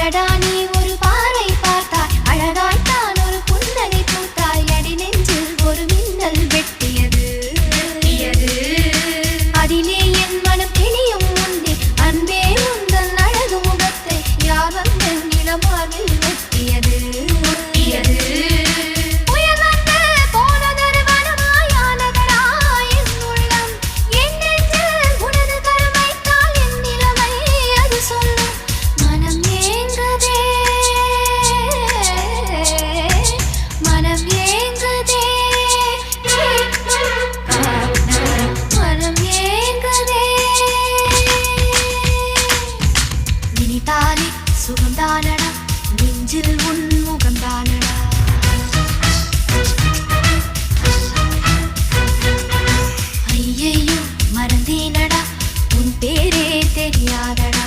அடடா நீ ஒரு பார்வை பார்த்தாய், அழகாய்த்தான் ஒரு புன்னகை பூத்தாய், அடி நெஞ்சில் ஒரு மின்னல் வெட்டியது. அதிலே என் மனம் தெளியும் முன்னே அன்பே உந்தன் அழகு முகத்தை யார் வந்து நிலமார்பில் வெட்டியது. சுகம்தானடா நெஞ்சில் உன் முகம்தானடா. ஐயையோ மறந்தேனடா உன் பேரே தெரியாதடா.